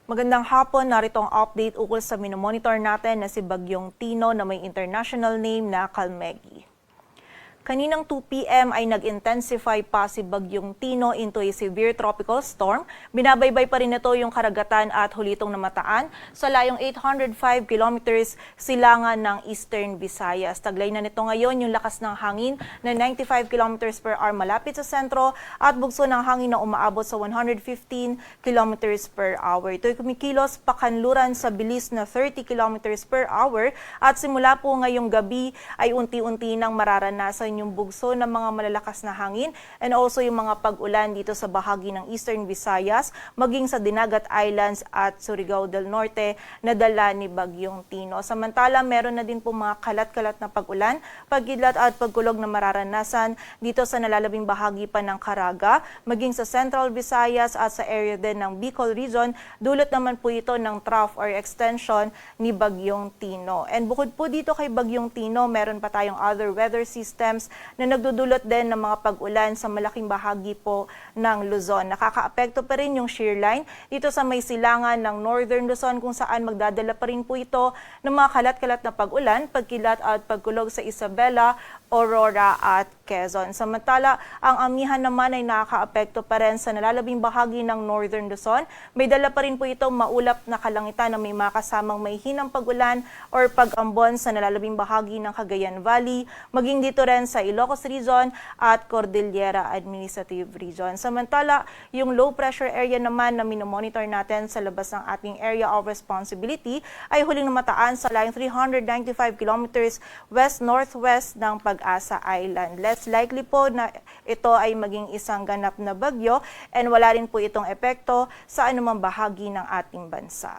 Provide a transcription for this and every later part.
Magandang hapon, narito ang update ukol sa minomonitor natin na si Bagyong Tino na may international name na Calmegi. Kaninang 2 p.m. ay nag-intensify pa si Bagyong Tino into a severe tropical storm. Binabaybay pa rin ito yung Karagatan at Hulitong Namataan sa layong 805 kilometers silangan ng Eastern Visayas. Taglay na nito ngayon yung lakas ng hangin na 95 kilometers per hour malapit sa sentro at bugso ng hangin na umaabot sa 115 kilometers per hour. Ito'y kumikilos pakanluran sa bilis na 30 kilometers per hour at simula po ngayong gabi ay unti-unti nang mararanasan yung bugso ng mga malalakas na hangin and also yung mga pag-ulan dito sa bahagi ng Eastern Visayas, maging sa Dinagat Islands at Surigao del Norte na dala ni Bagyong Tino. Samantala, meron na din po mga kalat-kalat na pag-ulan, pagkidlat at pagkulog na mararanasan dito sa nalalabing bahagi pa ng Caraga, maging sa Central Visayas at sa area din ng Bicol Region, dulot naman po ito ng trough or extension ni Bagyong Tino. And bukod po dito kay Bagyong Tino, meron pa tayong other weather systems na nagdudulot din ng mga pag-ulan sa malaking bahagi po ng Luzon. Nakakaapekto pa rin yung shear line dito sa may silangan ng Northern Luzon kung saan magdadala pa rin po ito ng mga kalat-kalat na pag-ulan, pagkilat at pagkulog sa Isabela, Aurora at Quezon. Samantala, ang amihan naman ay nakakaapekto pa rin sa nalalabing bahagi ng Northern Luzon. May dala pa rin po itong maulap na kalangitan na may makasamang may hinang pag-ulan or pag-ambon sa nalalabing bahagi ng Cagayan Valley, maging dito rin sa Ilocos Region at Cordillera Administrative Region. Samantala, yung low pressure area naman na minomonitor natin sa labas ng ating area of responsibility ay huling namataan sa line 395 kilometers west-northwest ng Pag-asa Island. Less likely po na ito ay maging isang ganap na bagyo and wala rin po itong epekto sa anumang bahagi ng ating bansa.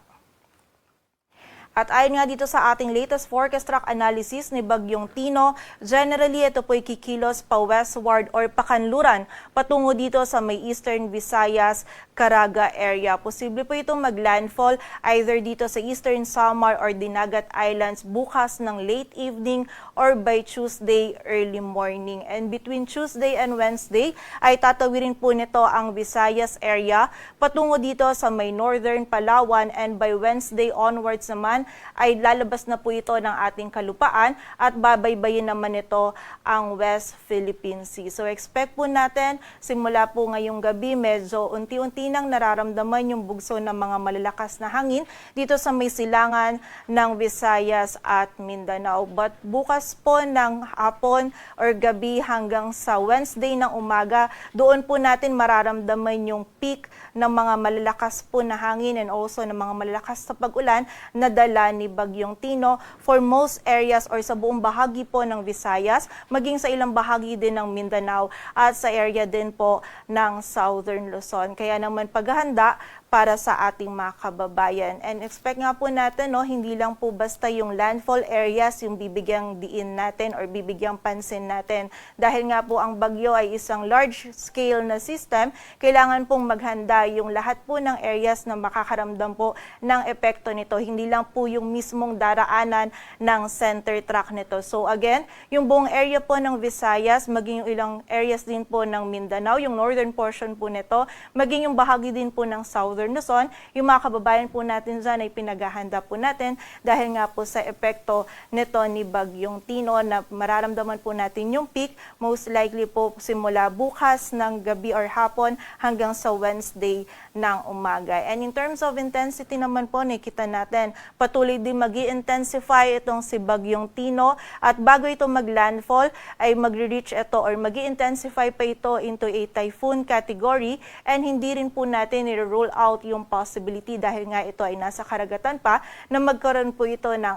At ayon nga dito sa ating latest forecast track analysis ni Bagyong Tino, generally ito po'y kikilos pa westward or pakanluran patungo dito sa may Eastern Visayas, Caraga area. Posible po itong maglandfall either dito sa Eastern Samar or Dinagat Islands bukas ng late evening or by Tuesday early morning. And between Tuesday and Wednesday ay tatawirin po nito ang Visayas area patungo dito sa may Northern Palawan and by Wednesday onwards naman ay lalabas na po ito ng ating kalupaan at babaybayin naman ito ang West Philippine Sea. So expect po natin simula po ngayong gabi medyo unti-unti nang nararamdaman yung bugso ng mga malalakas na hangin dito sa may silangan ng Visayas at Mindanao. But bukas po ng hapon or gabi hanggang sa Wednesday ng umaga, doon po natin mararamdaman yung peak ng mga malalakas po na hangin and also ng mga malalakas na pag-ulan na dala ni Bagyong Tino for most areas or sa buong bahagi po ng Visayas, maging sa ilang bahagi din ng Mindanao at sa area din po ng Southern Luzon. Kaya naman paghahanda para sa ating mga kababayan. And expect nga po natin, no, hindi lang po basta yung landfall areas yung bibigyang diin natin or bibigyang pansin natin. Dahil nga po ang bagyo ay isang large scale na system, kailangan pong maghanda yung lahat po ng areas na makakaramdam po ng epekto nito. Hindi lang po yung mismong daraanan ng center track nito. So again, yung buong area po ng Visayas, maging yung ilang areas din po ng Mindanao, yung northern portion po nito, maging yung bahagi din po ng Southern Luzon, yung mga kababayan po natin dyan ay pinaghahanda po natin dahil nga po sa epekto nito ni Bagyong Tino na mararamdaman po natin yung peak, most likely po simula bukas ng gabi or hapon hanggang sa Wednesday ng umaga. And in terms of intensity naman po, nakita natin, patuloy din mag-i-intensify itong si Bagyong Tino at bago ito mag-landfall ay magre-reach ito or mag-i-intensify pa ito into a typhoon category and hindi rin po natin i-roll out yung possibility dahil nga ito ay nasa karagatan pa na magkaroon po ito ng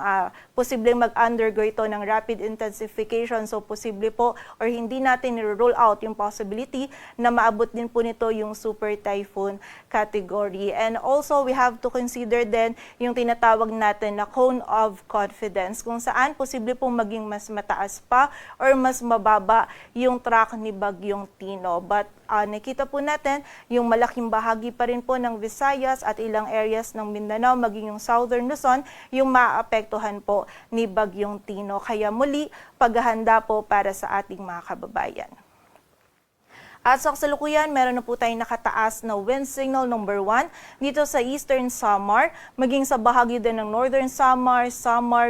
posibleng mag-undergo ito ng rapid intensification. So posible po or hindi natin i-roll out yung possibility na maabot din po nito yung super typhoon category. And also we have to consider din yung tinatawag natin na cone of confidence kung saan posible pong maging mas mataas pa or mas mababa yung track ni Bagyong Tino. But nakita po natin yung malaking bahagi pa rin po ng Visayas at ilang areas ng Mindanao, maging yung Southern Luzon, yung maapektuhan po ni Bagyong Tino. Kaya muli, paghahanda po para sa ating mga kababayan. At sa kasalukuyan, meron na po tayong nakataas na wind signal number 1 dito sa Eastern Samar, maging sa bahagi din ng Northern Samar,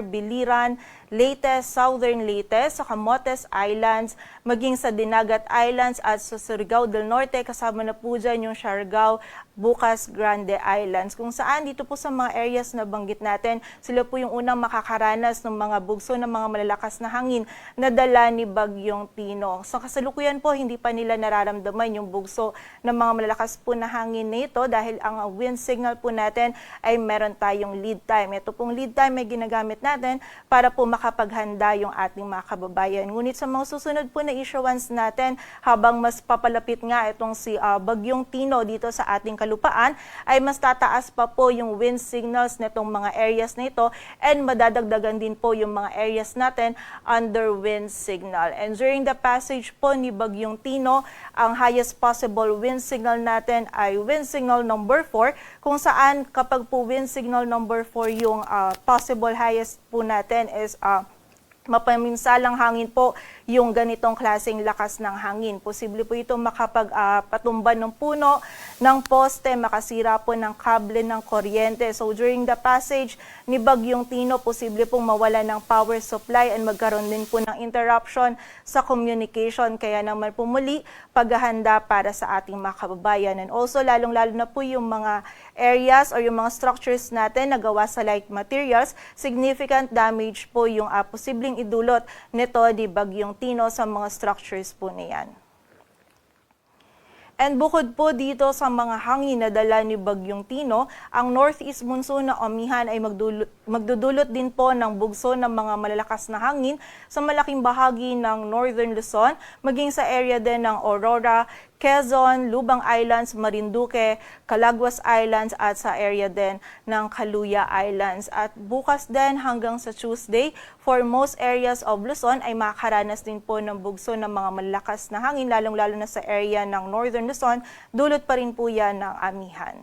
Biliran, Leyte, Southern Leyte, sa Camotes Islands, maging sa Dinagat Islands at sa Surigao del Norte, kasama na po dyan yung Siargao, Bukas, Grande Islands. Kung saan dito po sa mga areas na banggit natin, sila po yung unang makakaranas ng mga bugso ng mga malalakas na hangin na dala ni Bagyong Tino. Sa kasalukuyan po, hindi pa nila nararamdaman yung bugso ng mga malalakas po na hangin na ito dahil ang wind signal po natin ay meron tayong lead time. Ito pong lead time ay ginagamit natin para po makapaghanda yung ating mga kababayan. Ngunit sa mga susunod po na issuance natin, habang mas papalapit nga itong si Bagyong Tino dito sa ating kalupaan, ay mas tataas pa po yung wind signals nitong mga areas na ito and madadagdagan din po yung mga areas natin under wind signal. And during the passage po ni Bagyong Tino, ang highest possible wind signal natin ay wind signal number 4, kung saan kapag po wind signal number 4 yung possible highest po natin is mapaminsalang hangin po yung ganitong klaseng lakas ng hangin. Posible po ito makapagpatumba ng puno, ng poste, makasira po ng kable ng kuryente. So during the passage ni Bagyong Tino, posible pong mawala ng power supply and magkaroon din po ng interruption sa communication. Kaya naman po muli, paghahanda para sa ating mga kababayan. And also, lalong-lalo na po yung mga areas or yung mga structures natin na gawa sa light materials, significant damage po yung posibleng idulot nito di Bagyong Tino sa mga structures po niyan. And bukod po dito sa mga hangin na dala ni Bagyong Tino, ang northeast monsoon na amihan ay magdudulot din po ng bugso ng mga malalakas na hangin sa malaking bahagi ng Northern Luzon, maging sa area din ng Aurora, Quezon, Lubang Islands, Marinduque, Calaguas Islands at sa area din ng Caluya Islands. At bukas din hanggang sa Tuesday, for most areas of Luzon ay makakaranas din po ng bugso ng mga malalakas na hangin, lalong-lalo na sa area ng Northern Luzon, dulot pa rin po yan ng amihan.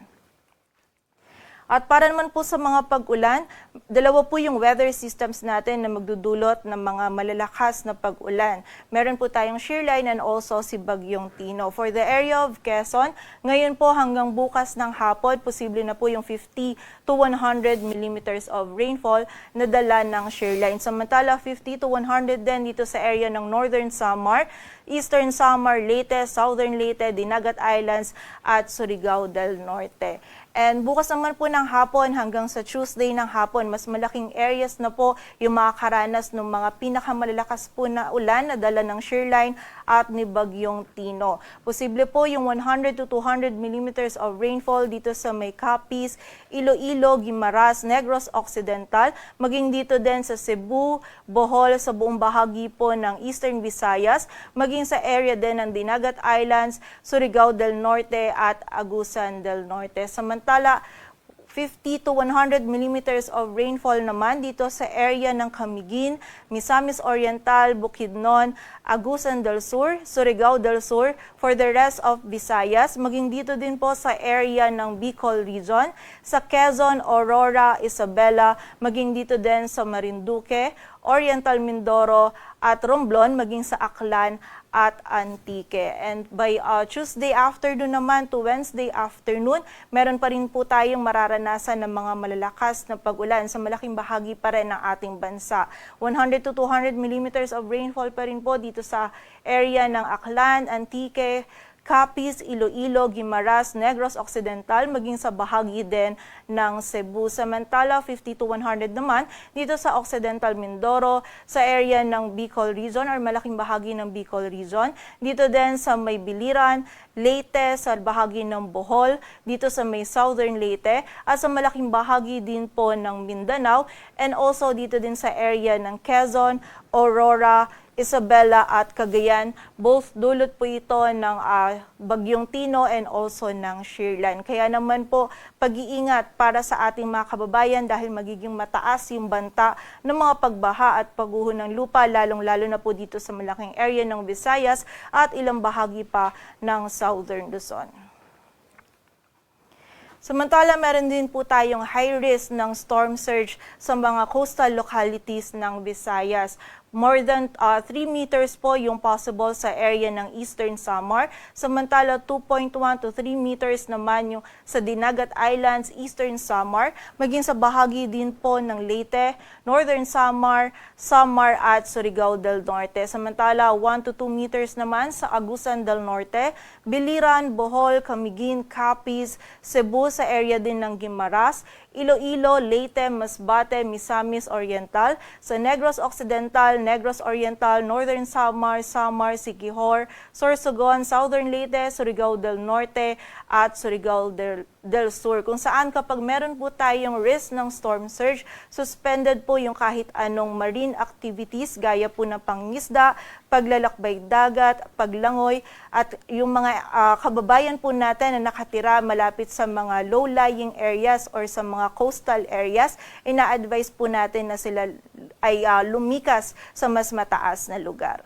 At para naman po sa mga pag-ulan, dalawa po yung weather systems natin na magdudulot ng mga malalakas na pag-ulan. Meron po tayong shear line and also si Bagyong Tino. For the area of Quezon, ngayon po hanggang bukas ng hapon, posible na po yung 50 to 100 millimeters of rainfall na dala ng shear line. Samantala, 50 to 100 din dito sa area ng Northern Samar, Eastern Samar, Leyte, Southern Leyte, Dinagat Islands at Surigao del Norte. And bukas naman po ng hapon hanggang sa Tuesday ng hapon, mas malaking areas na po yung makakaranas ng mga pinakamalalakas po na ulan na dala ng shear line at ni Bagyong Tino. Posible po yung 100 to 200 millimeters of rainfall dito sa may Capiz, Iloilo, Guimaras, Negros Occidental, maging dito din sa Cebu, Bohol, sa buong bahagi po ng Eastern Visayas, maging sa area din ng Dinagat Islands, Surigao del Norte at Agusan del Norte. Samantala, 50 to 100 millimeters of rainfall naman dito sa area ng Camiguin, Misamis Oriental, Bukidnon, Agusan del Sur, Surigao del Sur, for the rest of Visayas, maging dito din po sa area ng Bicol Region, sa Quezon, Aurora, Isabela, maging dito din sa Marinduque, Oriental Mindoro at Romblon, maging sa Aklan at Antique. And by Tuesday afternoon naman to Wednesday afternoon, meron pa rin po tayong mararanasan ng mga malalakas na pag-ulan sa malaking bahagi pa rin ng ating bansa. 100 to 200 millimeters of rainfall pa rin po dito sa area ng Aklan, Antique, Capiz, Iloilo, Guimaras, Negros Occidental, maging sa bahagi din ng Cebu. Samantala, 50 to 100 naman dito sa Occidental Mindoro, sa area ng Bicol Region or malaking bahagi ng Bicol Region. Dito din sa may Biliran, Leyte, sa bahagi ng Bohol, dito sa may Southern Leyte, at sa malaking bahagi din po ng Mindanao, and also dito din sa area ng Quezon, Aurora, Isabela at Cagayan. Both dulot po ito ng Bagyong Tino and also ng shear line. Kaya naman po pag-iingat para sa ating mga kababayan dahil magiging mataas yung banta ng mga pagbaha at pagguho ng lupa, lalong-lalo na po dito sa malaking area ng Visayas at ilang bahagi pa ng Southern Luzon. Samantala, meron din po tayong high risk ng storm surge sa mga coastal localities ng Visayas. More than 3 meters po yung possible sa area ng Eastern Samar. Samantala 2.1 to 3 meters naman yung sa Dinagat Islands, Eastern Samar. Maging sa bahagi din po ng Leyte, Northern Samar, Samar at Surigao del Norte. Samantala 1 to 2 meters naman sa Agusan del Norte, Biliran, Bohol, Camiguin, Capiz, Cebu sa area din ng Guimaras, Iloilo, Leyte, Masbate, Misamis Oriental, sa Negros Occidental, Negros Oriental, Northern Samar, Samar, Siquijor, Sorsogon, Southern Leyte, Surigao del Norte at Surigao del Sur. Kung saan kapag meron po tayong risk ng storm surge, suspended po yung kahit anong marine activities gaya po ng pangingisda, paglalakbay dagat, paglangoy at yung mga kababayan po natin na nakatira malapit sa mga low-lying areas or sa mga coastal areas, ina-advise po natin na sila ay lumikas sa mas mataas na lugar.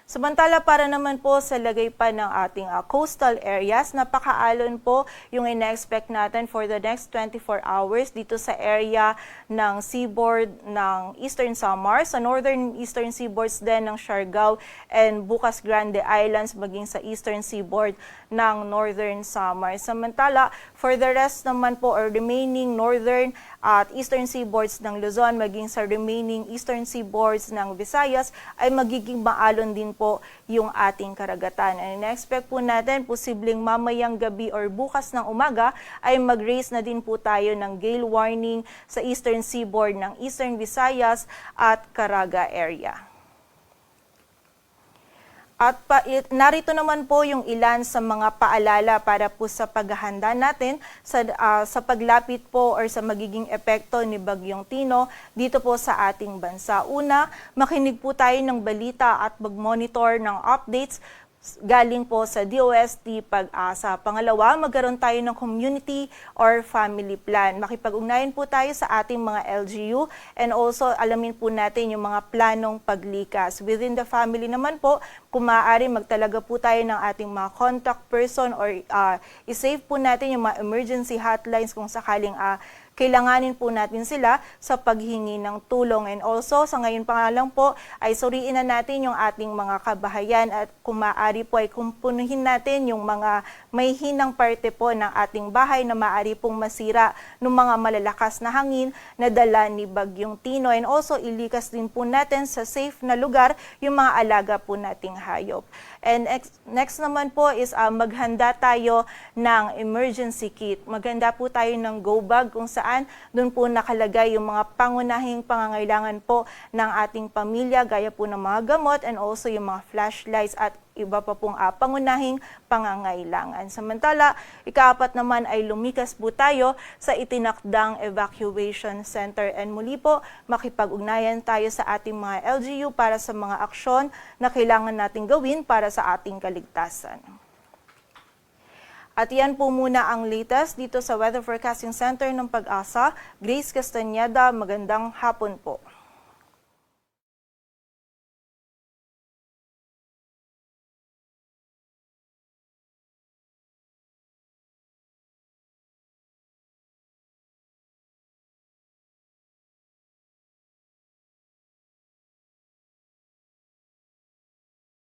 Samantala para naman po sa lagay pa ng ating coastal areas, napakaalon po yung ina-expect natin for the next 24 hours dito sa area ng seaboard ng Eastern Samar, sa northern eastern seaboards din ng Siargao and Bukas Grande Islands, maging sa eastern seaboard ng Northern Samar. Samantala, for the rest naman po or remaining northern at eastern seaboards ng Luzon, maging sa remaining eastern seaboards ng Visayas, ay magiging maalon din po yung ating karagatan. And in-expect po natin, posibleng mamayang gabi or bukas ng umaga ay mag-raise na din po tayo ng gale warning sa eastern seaboard ng Eastern Visayas at Caraga area. At narito naman po yung ilan sa mga paalala para po sa paghahanda natin sa paglapit po or sa magiging epekto ni Bagyong Tino dito po sa ating bansa. Una, makinig po tayo ng balita at mag-monitor ng updates galing po sa DOST Pag-asa. Pangalawa, magkaroon tayo ng community or family plan. Makipag-ugnayan po tayo sa ating mga LGU and also alamin po natin yung mga planong paglikas. Within the family naman po, kung maaari magtalaga po tayo ng ating mga contact person or isave po natin yung mga emergency hotlines kung sakaling kailanganin po natin sila sa paghingi ng tulong. And also, sa ngayon pa nga lang po, ay suriin na natin yung ating mga kabahayan at kung maaari po ay kumpunuhin natin yung mga may hinang parte po ng ating bahay na maaari pong masira ng mga malalakas na hangin na dala ni Bagyong Tino. And also, ilikas din po natin sa safe na lugar yung mga alaga po nating hayop. And next naman po is maghanda tayo ng emergency kit. Maghanda po tayo ng go bag kung saan doon po nakalagay yung mga pangunahing pangangailangan po ng ating pamilya gaya po ng mga gamot and also yung mga flashlights at iba pa pong pangunahing pangangailangan. Samantala, ikaapat naman ay lumikas po tayo sa itinakdang evacuation center and muli po makipag-ugnayan tayo sa ating mga LGU para sa mga aksyon na kailangan nating gawin para sa ating kaligtasan. At yan po muna ang latest dito sa Weather Forecasting Center ng Pag-asa. Grace Castañeda, magandang hapon po.